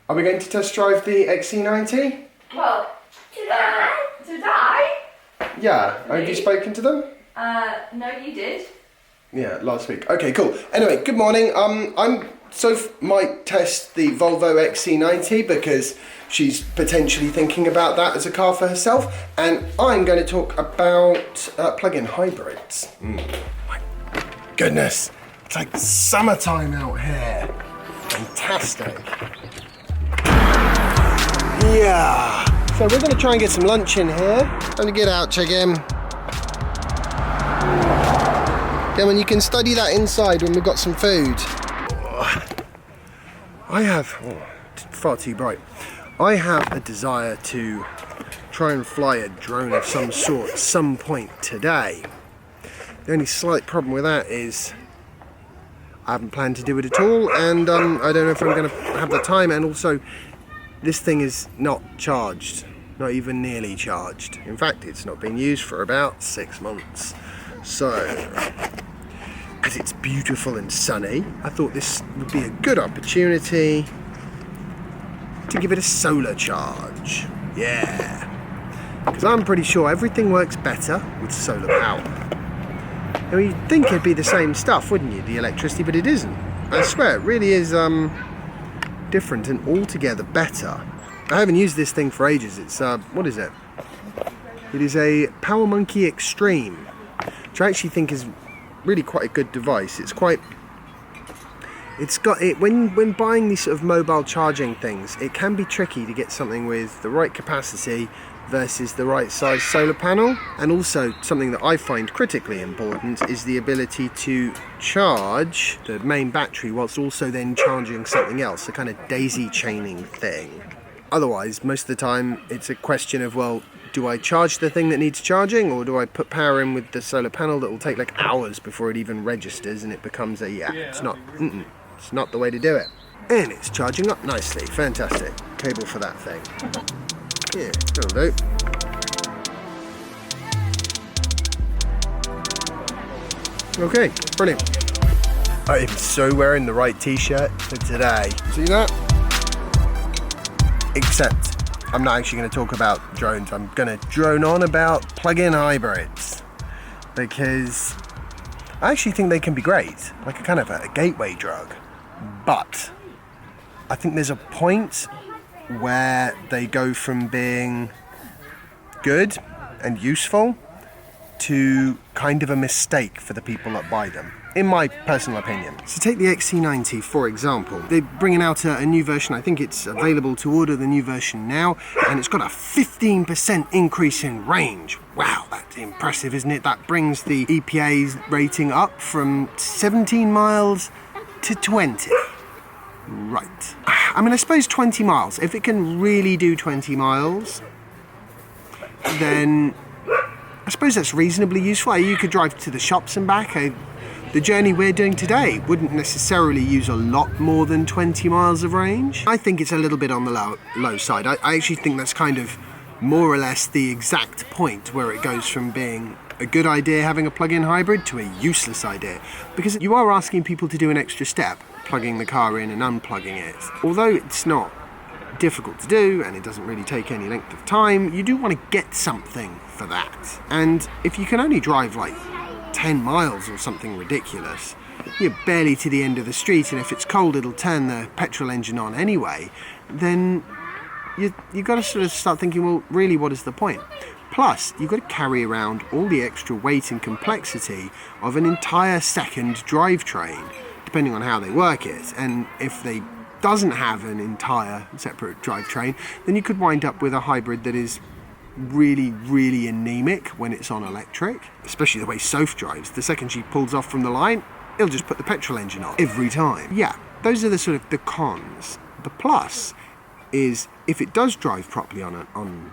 Are we going to test drive the XC90? Well, today? Yeah. Have you spoken to them? No, you did. Yeah, last week. Okay, cool. Anyway, good morning. Soph might test the Volvo XC90 because she's potentially thinking about that as a car for herself, and I'm going to talk about plug-in hybrids. My goodness, it's like summertime out here. Fantastic. Yeah. So we're going to try and get some lunch in here. Time to get out, chicken. Then when you can study that inside when we've got some food. I have, far too bright. I have a desire to try and fly a drone of some sort at some point today. The only slight problem with that is I haven't planned to do it at all, and I don't know if I'm going to have the time, and also this thing is not charged, not even nearly charged. In fact, it's not been used for about 6 months. So, as it's beautiful and sunny, I thought this would be a good opportunity to give it a solar charge. Yeah. Because I'm pretty sure everything works better with solar power. I mean, you'd think it'd be the same stuff, wouldn't you, the electricity, but it isn't. I swear, it really is different and altogether better. I haven't used this thing for ages. It's, what is it? It is a PowerMonkey Extreme, which I actually think is really quite a good device. It's got it when buying these sort of mobile charging things, it can be tricky to get something with the right capacity versus the right size solar panel. And also something that I find critically important is the ability to charge the main battery whilst also then charging something else, a kind of daisy chaining thing. Otherwise, most of the time it's a question of, well, do I charge the thing that needs charging, or do I put power in with the solar panel that will take like hours before it even registers and it becomes a it's not the way to do it. And it's charging up nicely. Fantastic. Cable for that thing. Yeah, that'll do. Okay, brilliant. I am so wearing the right t-shirt for today. See that? Except I'm not actually going to talk about drones. I'm going to drone on about plug-in hybrids, because I actually think they can be great, like a kind of a gateway drug. But I think there's a point where they go from being good and useful to kind of a mistake for the people that buy them, in my personal opinion. So take the XC90 for example. They're bringing out a new version. I think it's available to order, the new version now, and it's got a 15% increase in range. Wow, that's impressive, isn't it? That brings the EPA's rating up from 17 miles to 20. Right. I mean, I suppose 20 miles. If it can really do 20 miles, then I suppose that's reasonably useful. You could drive to the shops and back. The journey we're doing today wouldn't necessarily use a lot more than 20 miles of range. I think it's a little bit on the low side. I actually think that's kind of more or less the exact point where it goes from being a good idea having a plug-in hybrid to a useless idea. Because you are asking people to do an extra step, plugging the car in and unplugging it. Although it's not difficult to do and it doesn't really take any length of time, you do want to get something for that. And if you can only drive like 10 miles or something ridiculous, you're barely to the end of the street, and if it's cold it'll turn the petrol engine on anyway, then you've got to sort of start thinking, well, really, what is the point? Plus, you've got to carry around all the extra weight and complexity of an entire second drivetrain, depending on how they work it. And if they doesn't have an entire separate drivetrain, then you could wind up with a hybrid that is really, really anemic when it's on electric, especially the way Soph drives. The second she pulls off from the line, it'll just put the petrol engine on every time. Yeah, those are the sort of the cons. The plus is if it does drive properly on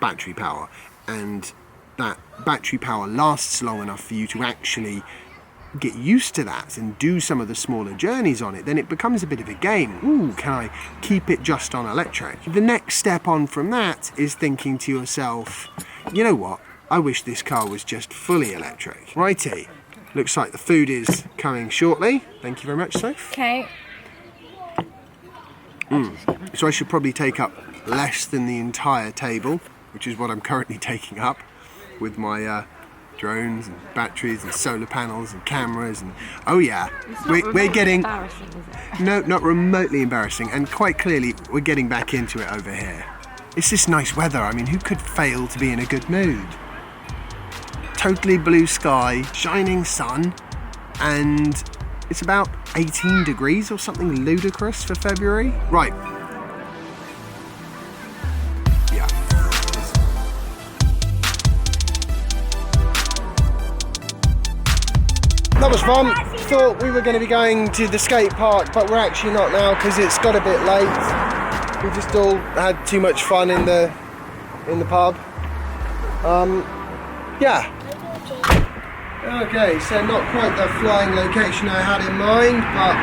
battery power, and that battery power lasts long enough for you to actually get used to that and do some of the smaller journeys on it, then it becomes a bit of a game. Ooh, can I keep it just on electric? The next step on from that is thinking to yourself, you know what, I wish this car was just fully electric. Righty, looks like the food is coming shortly. Thank you very much, Soph. Okay. So I should probably take up less than the entire table, which is what I'm currently taking up with my drones and batteries and solar panels and cameras and oh yeah, we're getting embarrassing, is it? no, not remotely embarrassing, and quite clearly we're getting back into it over here. It's this nice weather. I mean, who could fail to be in a good mood? Totally blue sky, shining sun, and it's about 18 degrees or something ludicrous for February. Right. Yeah. That was fun. Thought we were going to be going to the skate park, but we're actually not now because it's got a bit late. We just all had too much fun in the pub. Yeah. Okay, so not quite the flying location I had in mind, but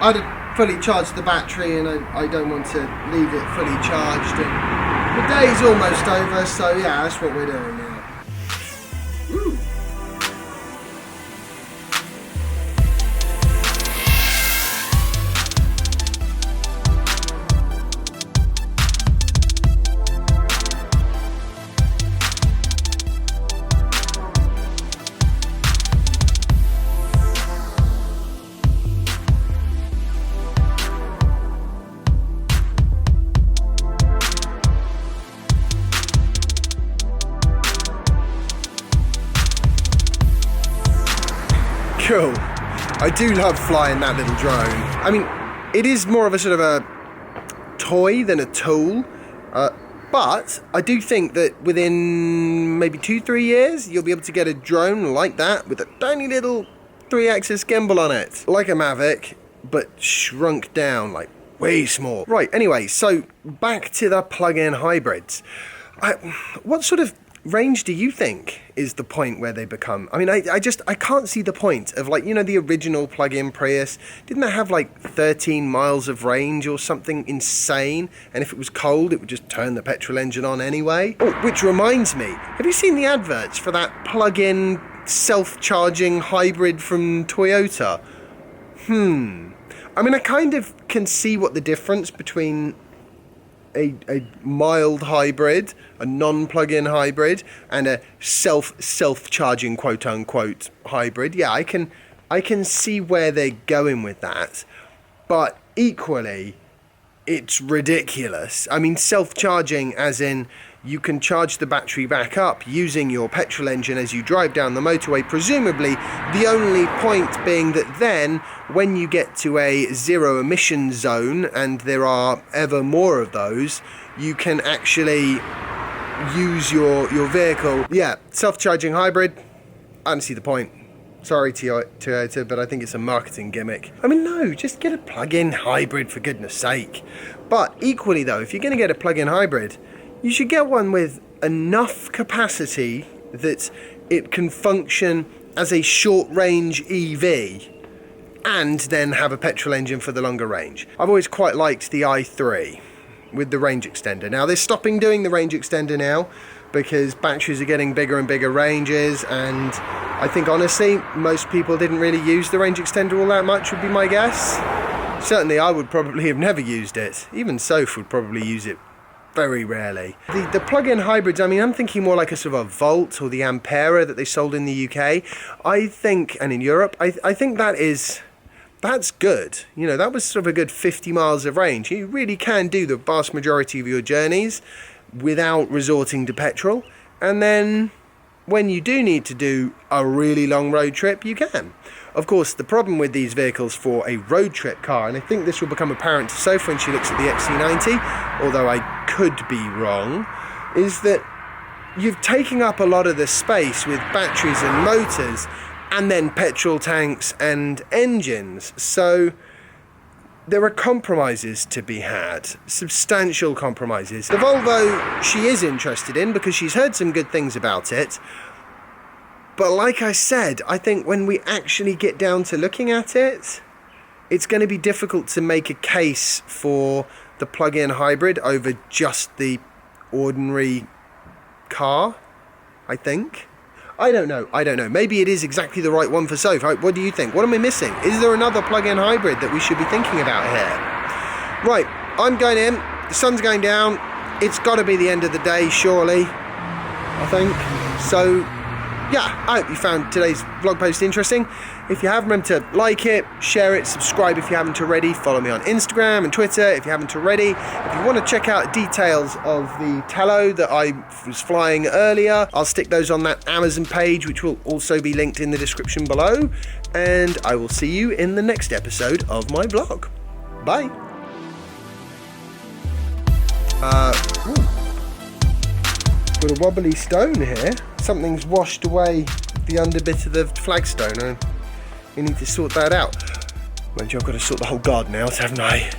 I'd fully charged the battery and I don't want to leave it fully charged. And the day's almost over, so yeah, that's what we're doing now. Woo. Cool. I do love flying that little drone. I mean, it is more of a sort of a toy than a tool, but I do think that within maybe 2-3 years you'll be able to get a drone like that with a tiny little 3-axis gimbal on it, like a Mavic, but shrunk down, like way small. Right, anyway, so back to the plug-in hybrids. What sort of range do you think is the point where they become? I mean, I can't see the point of, like, you know, the original plug-in Prius. Didn't they have like 13 miles of range or something insane? And if it was cold, it would just turn the petrol engine on anyway. Oh, which reminds me, have you seen the adverts for that plug-in self-charging hybrid from Toyota? I mean, I kind of can see what the difference between a mild hybrid, a non-plug-in hybrid, and a self-charging quote-unquote hybrid. Yeah, I can see where they're going with that, but equally, it's ridiculous. I mean, self-charging as in you can charge the battery back up using your petrol engine as you drive down the motorway, presumably the only point being that then when you get to a zero emission zone, and there are ever more of those, you can actually use your vehicle. Yeah, self-charging hybrid, I don't see the point. Sorry, Toyota, but I think it's a marketing gimmick. I mean, no, just get a plug-in hybrid for goodness sake. But equally though, if you're going to get a plug-in hybrid, you should get one with enough capacity that it can function as a short-range EV and then have a petrol engine for the longer range. I've always quite liked the i3 with the range extender. Now, they're stopping doing the range extender now because batteries are getting bigger and bigger ranges, and I think, honestly, most people didn't really use the range extender all that much, would be my guess. Certainly, I would probably have never used it. Even Soph would probably use it very rarely. The plug-in hybrids, I mean, I'm thinking more like a sort of a Volt or the Ampera that they sold in the UK. I think, and in Europe, I think that's good. You know, that was sort of a good 50 miles of range. You really can do the vast majority of your journeys without resorting to petrol. And then when you do need to do a really long road trip, you can. Of course, the problem with these vehicles for a road trip car, and I think this will become apparent to Soph when she looks at the XC90, although I could be wrong, is that you're taking up a lot of the space with batteries and motors, and then petrol tanks and engines. So there are compromises to be had, substantial compromises. The Volvo she is interested in because she's heard some good things about it. But like I said, I think when we actually get down to looking at it, it's going to be difficult to make a case for the plug-in hybrid over just the ordinary car, I think. I don't know. Maybe it is exactly the right one for Soph. What do you think? What am I missing? Is there another plug-in hybrid that we should be thinking about here? Right, I'm going in. The sun's going down. It's got to be the end of the day, surely, I think. So, yeah, I hope you found today's vlog post interesting. If you have, remember to like it, share it, subscribe if you haven't already. Follow me on Instagram and Twitter if you haven't already. If you want to check out details of the Tello that I was flying earlier, I'll stick those on that Amazon page, which will also be linked in the description below. And I will see you in the next episode of my vlog. Bye. Got a wobbly stone here. Something's washed away the underbit of the flagstone. And we need to sort that out. Mind you, I've got to sort the whole garden out, haven't I?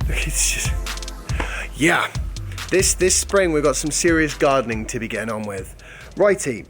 It's just... Yeah. This spring we've got some serious gardening to be getting on with. Righty.